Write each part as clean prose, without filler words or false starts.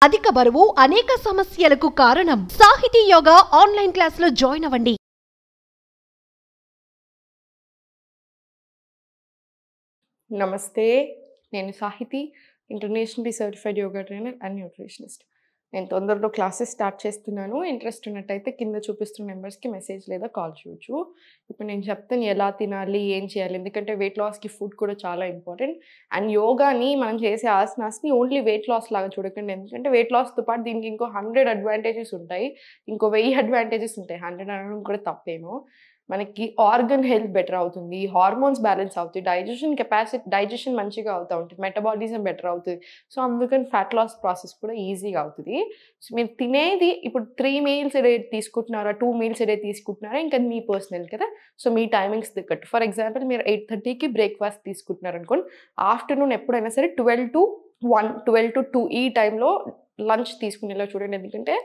అధిక బరువు అనేక సమస్యలకు కారణం. సాహితీ యోగా ఆన్లైన్ క్లాసులో జాయిన్ అవ్వండి. నమస్తే, నేను Sahithi, internationally certified yoga trainer and nutritionist. నేను తొందరలో క్లాసెస్ స్టార్ట్ చేస్తున్నాను. ఇంట్రెస్ట్ ఉన్నట్టయితే కింద చూపిస్తున్న నెంబర్స్కి మెసేజ్ లేదా కాల్ చేయొచ్చు. ఇప్పుడు నేను చెప్తాను ఎలా తినాలి, ఏం చేయాలి. ఎందుకంటే వెయిట్ లాస్కి ఫుడ్ కూడా చాలా ఇంపార్టెంట్. అండ్ యోగాని మనం చేసే ఆసనాస్ని ఓన్లీ వెయిట్ లాస్ లాగా చూడకండి. ఎందుకంటే వెయిట్ లాస్తో పాటు దీనికి ఇంకో 100 అడ్వాంటేజెస్ ఉంటాయి, ఇంకో 1000 అడ్వాంటేజెస్ ఉంటాయి. 100 అనడం కూడా తప్పేమో. మనకి ఆర్గన్ హెల్త్ బెటర్ అవుతుంది, హార్మోన్స్ బ్యాలెన్స్ అవుతాయి, డైజెషన్ మంచిగా అవుతూ ఉంటుంది, మెటబాలిజం బెటర్ అవుతుంది. సో అందుకని ఫ్యాట్ లాస్ ప్రాసెస్ కూడా ఈజీగా అవుతుంది. సో మీరు తినేది ఇప్పుడు 3 మీల్స్ ఏ తీసుకుంటున్నారా, 2 మీల్స్ ఏ తీసుకుంటున్నారా, ఇంకా మీ పర్సనల్ కదా. సో మీ టైమింగ్స్ తగ్గట్టు, ఫర్ ఎగ్జాంపుల్ మీరు 8:30కి బ్రేక్ఫాస్ట్ తీసుకుంటున్నారు అనుకోండి, ఆఫ్టర్నూన్ ఎప్పుడైనా సరే 12 to 1, 12 to 2 ఈ టైంలో లంచ్ తీసుకునేలా చూడండి. ఎందుకంటే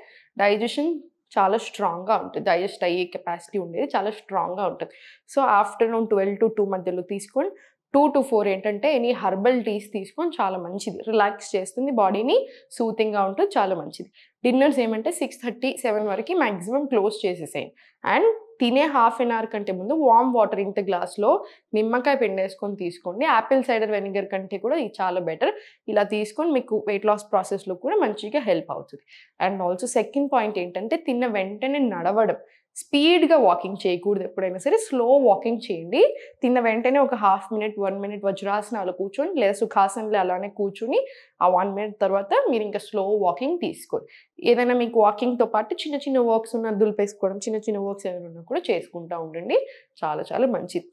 డైజెషన్ చాలా స్ట్రాంగ్గా ఉంటుంది, డైజెస్ట్ అయ్యే కెపాసిటీ ఉండేది చాలా స్ట్రాంగ్గా ఉంటుంది. సో ఆఫ్టర్నూన్ 12 to 2 మధ్యలో తీసుకొని 2 to 4 ఏంటంటే ఎనీ హర్బల్ టీస్ తీసుకొని చాలా మంచిది, రిలాక్స్ చేస్తుంది, బాడీని సూతింగ్గా ఉంటుంది, చాలా మంచిది. డిన్నర్స్ ఏమంటే 6:30, 7 వరకు మ్యాక్సిమం క్లోజ్ చేసేసేయండి. అండ్ తినే హాఫ్ అన్ అవర్ కంటే ముందు వామ్ వాటర్ ఇంత గ్లాస్లో నిమ్మకాయ పిండేసుకొని తీసుకోండి. యాపిల్ సైడర్ వెనిగర్ కంటే కూడా ఇది చాలా బెటర్. ఇలా తీసుకొని మీకు వెయిట్ లాస్ ప్రాసెస్లో కూడా మంచిగా హెల్ప్ అవుతుంది. అండ్ ఆల్సో సెకండ్ పాయింట్ ఏంటంటే తిన్న వెంటనే నడవడం, స్పీడ్గా వాకింగ్ చేయకూడదు. ఎప్పుడైనా సరే స్లో వాకింగ్ చేయండి. తిన్న వెంటనే ఒక హాఫ్ మినిట్, 1 minute వజ్రాసనాలు కూర్చొని లేదా సుఖాసనలు అలానే కూర్చొని ఆ 1 minute తర్వాత మీరు ఇంకా స్లో వాకింగ్ తీసుకోండి. ఏదైనా మీకు వాకింగ్తో పాటు చిన్న చిన్న వర్క్స్ ఉన్న దులిపేసుకోవడం, చిన్న చిన్న వర్క్స్ ఏదైనా ఉన్నా కూడా చేసుకుంటూ ఉండండి, చాలా చాలా మంచిది.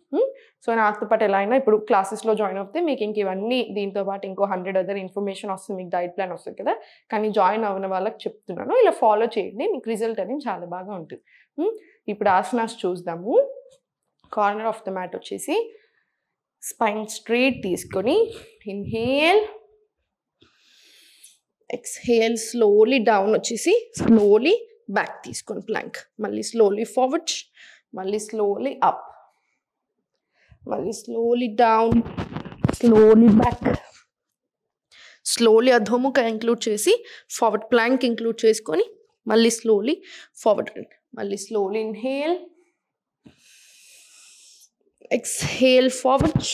సో నాతో పాటు ఎలా అయినా ఇప్పుడు క్లాసెస్లో జాయిన్ అవుతే మీకు ఇంక ఇవన్నీ దీంతో పాటు ఇంకో 100 అదర్ ఇన్ఫర్మేషన్ వస్తుంది, మీకు డైట్ ప్లాన్ వస్తుంది కదా. కానీ జాయిన్ అవ్వని వాళ్ళకి చెప్తున్నాను, ఇలా ఫాలో చేయండి, మీకు రిజల్ట్ అనేది చాలా బాగా ఉంటుంది. ఇప్పుడు ఆసనాస్ చూద్దాము. కార్నర్ ఆఫ్ ద మ్యాట్ వచ్చేసి స్పైన్ స్ట్రైట్ తీసుకొని ఇన్హేల్, ఎక్స్హేల్, స్లోలీ డౌన్ వచ్చేసి స్లోలీ బ్యాక్ తీసుకొని ప్లాంక్, మళ్ళీ స్లోలీ ఫార్వర్డ్, మళ్ళీ స్లోలీ అప్, మళ్ళీ slowly down, slowly back, slowly అధోముఖ ఇంక్లూడ్ చేసి ఫార్వర్డ్ ప్లాంక్ ఇంక్లూడ్ చేసుకొని మళ్ళీ స్లోలీ ఫార్వర్డ్, మళ్ళీ స్లోలీ ఇన్హేల్, ఎక్స్హేల్ ఫార్వర్డ్,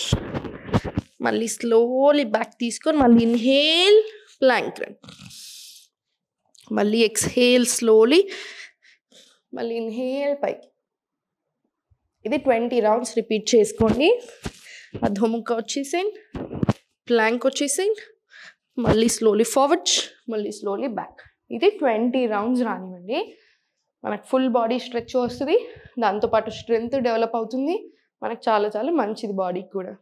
మళ్ళీ స్లోలీ బ్యాక్ తీసుకొని మళ్ళీ ఇన్హేల్ ప్లాంక్ రన్, మళ్ళీ ఎక్స్హేల్ స్లోలీ, మళ్ళీ ఇన్హేల్ పైకి. ఇది 20 rounds రిపీట్ చేసుకోండి. అధోముఖ వచ్చేసేయండి, ప్లాంక్ వచ్చేసేయండి, మళ్ళీ స్లోలీ ఫార్వర్డ్, మళ్ళీ స్లోలీ బ్యాక్. ఇది 20 rounds రానివ్వండి. మనకు ఫుల్ బాడీ స్ట్రెచ్ వస్తుంది, దాంతోపాటు స్ట్రెంగ్త్ డెవలప్ అవుతుంది, మనకు చాలా చాలా మంచిది బాడీకి కూడా.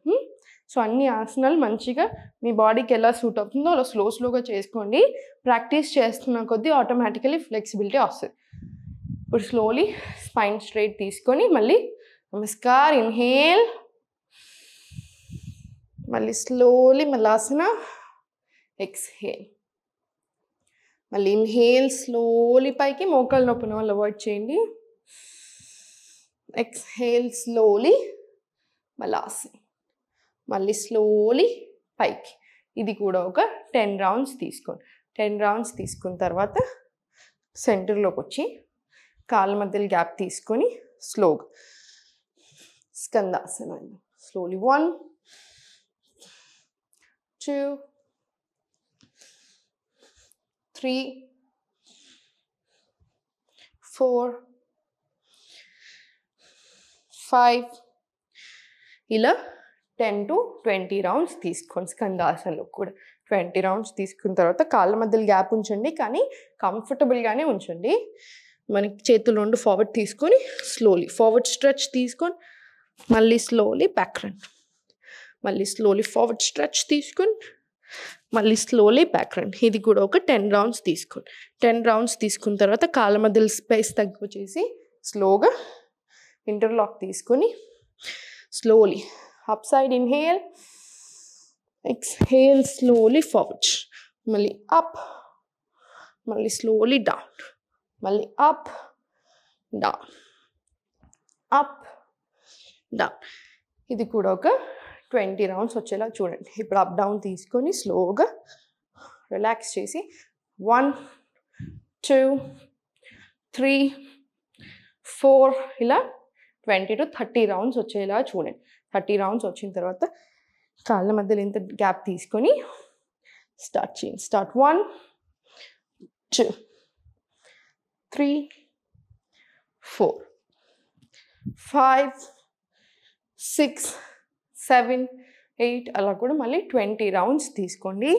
సో అన్ని ఆసనాలు మంచిగా మీ బాడీకి ఎలా సూట్ అవుతుందో అలా స్లోగా చేసుకోండి. ప్రాక్టీస్ చేస్తున్న కొద్దీ ఆటోమేటికలీ ఫ్లెక్సిబిలిటీ వస్తుంది. ఇప్పుడు స్లోలీ స్పైన్ స్ట్రైట్ తీసుకొని మళ్ళీ నమస్కార్, ఇన్హేల్, మళ్ళీ స్లోలీ మలాసన, ఎక్స్హేల్, మళ్ళీ ఇన్హేల్ స్లోలీ పైకి, మోకాలు నొప్పున వాళ్ళు అవాయిడ్ చేయండి, ఎక్స్హేల్ స్లోలీ మలాసన, మళ్ళీ స్లోలీ పైకి. ఇది కూడా ఒక 10 rounds తీసుకోండి. 10 rounds తీసుకున్న తర్వాత సెంటర్లోకి వచ్చి కాళ్ళ మధ్యలో గ్యాప్ తీసుకొని స్లోగా స్కందాసన, స్లోలీ 1, 2, 3, 4, 5 ఇలా 10 to 20 rounds తీసుకోండి. స్కందాసనలో కూడా 20 rounds తీసుకున్న తర్వాత కాళ్ళ మధ్యలో గ్యాప్ ఉంచండి, కానీ కంఫర్టబుల్గానే ఉంచండి. మనకి చేతులు 2 ఫార్వర్డ్ తీసుకొని స్లోలీ ఫార్వర్డ్ స్ట్రెచ్ తీసుకొని మళ్ళీ స్లోలీ బ్యాక్ రన్, మళ్ళీ స్లోలీ ఫార్వర్డ్ స్ట్రెచ్ తీసుకొని మళ్ళీ స్లోలీ బ్యాక్ రన్. ఇది కూడా ఒక 10 rounds తీసుకోండి. 10 rounds తీసుకున్న తర్వాత కాళ్ళ మధ్యలో స్పేస్ తగ్గిపోచేసి స్లోగా ఇంటర్లాక్ తీసుకొని slowly up side inhale, exhale slowly forward, మళ్ళీ అప్, మళ్ళీ స్లోలీ డౌన్, మళ్ళీ అప్ డౌన్, అప్ డౌన్. ఇది కూడా ఒక 20 rounds వచ్చేలా చూడండి. ఇప్పుడు అప్ డౌన్ తీసుకొని స్లోగా రిలాక్స్ చేసి 1 2 3 4 ఇలా 20 to 30 రౌండ్స్ వచ్చేలా చూడండి. 30 రౌండ్స్ వచ్చిన తర్వాత కాళ్ళ మధ్యలో ఇంత గ్యాప్ తీసుకొని స్టార్ట్ చేయండి. స్టార్ట్ 1 2 3 4 5 6 7 8 అలా కూడా మళ్ళీ 20 రౌండ్స్ తీసుకోండి.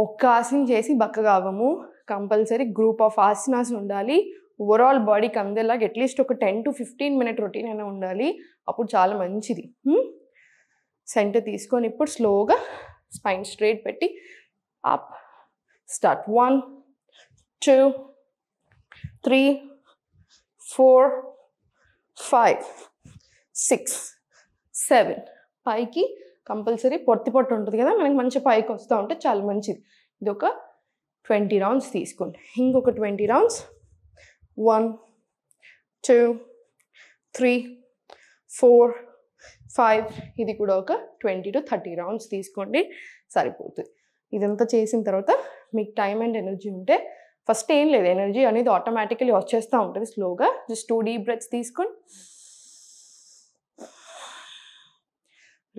ఒక్క ఆసనం చేసి బక్కగా అవ్వము. కంపల్సరీ గ్రూప్ ఆఫ్ ఆసనాస్ ఉండాలి. ఓవరాల్ బాడీకి అందేలాగా అట్లీస్ట్ ఒక 10 to 15 minute రొటీన్ అయినా ఉండాలి. అప్పుడు చాలా మంచిది. సెంటర్ తీసుకొని ఇప్పుడు స్లోగా స్పైన్ స్ట్రైట్ పెట్టి అప్. స్టార్ట్ 1 2 3 4 5 6 7 పైకి కంపల్సరీ పొట్టి ఉంటుంది కదా, మనకి మంచి పైకి వస్తూ ఉంటే చాలా మంచిది. ఇది ఒక 20 రౌండ్స్ తీసుకోండి. ఇంకొక 20 రౌండ్స్ 1 2 3 4 5 ఇది కూడా ఒక 20 to 30 రౌండ్స్ తీసుకోండి, సరిపోతుంది. ఇదంతా చేసిన తర్వాత మీకు టైం అండ్ ఎనర్జీ ఉంటే ఫస్ట్ ఏం లేదు, ఎనర్జీ అనేది ఆటోమేటికలీ వచ్చేస్తూ ఉంటుంది స్లోగా. జస్ట్ 2 deep breaths తీసుకొని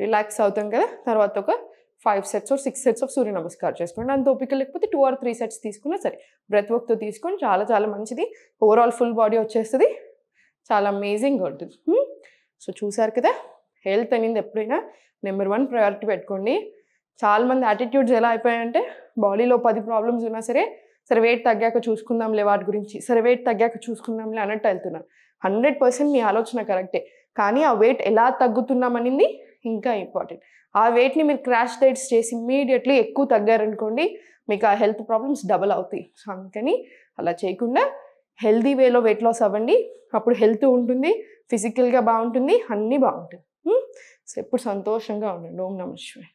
రిలాక్స్ అవుతాం కదా. తర్వాత ఒక 5 sets or 6 sets ఆఫ్ సూర్య నమస్కారం చేసుకోండి. అంత ఓపిక లేకపోతే 2 or 3 sets తీసుకున్నా సరే. బ్రెత్ వర్క్తో తీసుకొని చాలా చాలా మంచిది. ఓవరాల్ ఫుల్ బాడీ వచ్చేస్తుంది, చాలా అమేజింగ్గా ఉంటుంది. సో చూసారు కదా, హెల్త్ అనేది ఎప్పుడైనా నెంబర్ 1 ప్రయారిటీ పెట్టుకోండి. చాలామంది యాటిట్యూడ్స్ ఎలా అయిపోయాయంటే బాడీలో 10 ప్రాబ్లమ్స్ ఉన్నా సరే వెయిట్ తగ్గాక చూసుకుందాంలే వాటి గురించి, వెయిట్ తగ్గాక చూసుకుందాంలే అన్నట్టు వెళ్తున్నారు. 100% మీ ఆలోచన కరెక్టే, కానీ ఆ వెయిట్ ఎలా తగ్గుతున్నామనింది ఇంకా ఇంపార్టెంట్. ఆ వెయిట్ని మీరు క్రాష్ డైట్స్ చేసి ఇమ్మీడియట్లీ ఎక్కువ తగ్గారనుకోండి, మీకు ఆ హెల్త్ ప్రాబ్లమ్స్ డబల్ అవుతాయి. సో అందుకని అలా చేయకుండా హెల్దీ వేలో వెయిట్ లాస్ అవ్వండి. అప్పుడు హెల్త్ ఉంటుంది, ఫిజికల్గా బాగుంటుంది, అన్నీ బాగుంటుంది. సో ఎప్పుడు సంతోషంగా ఉండండి. ఓం నమః శివాయ.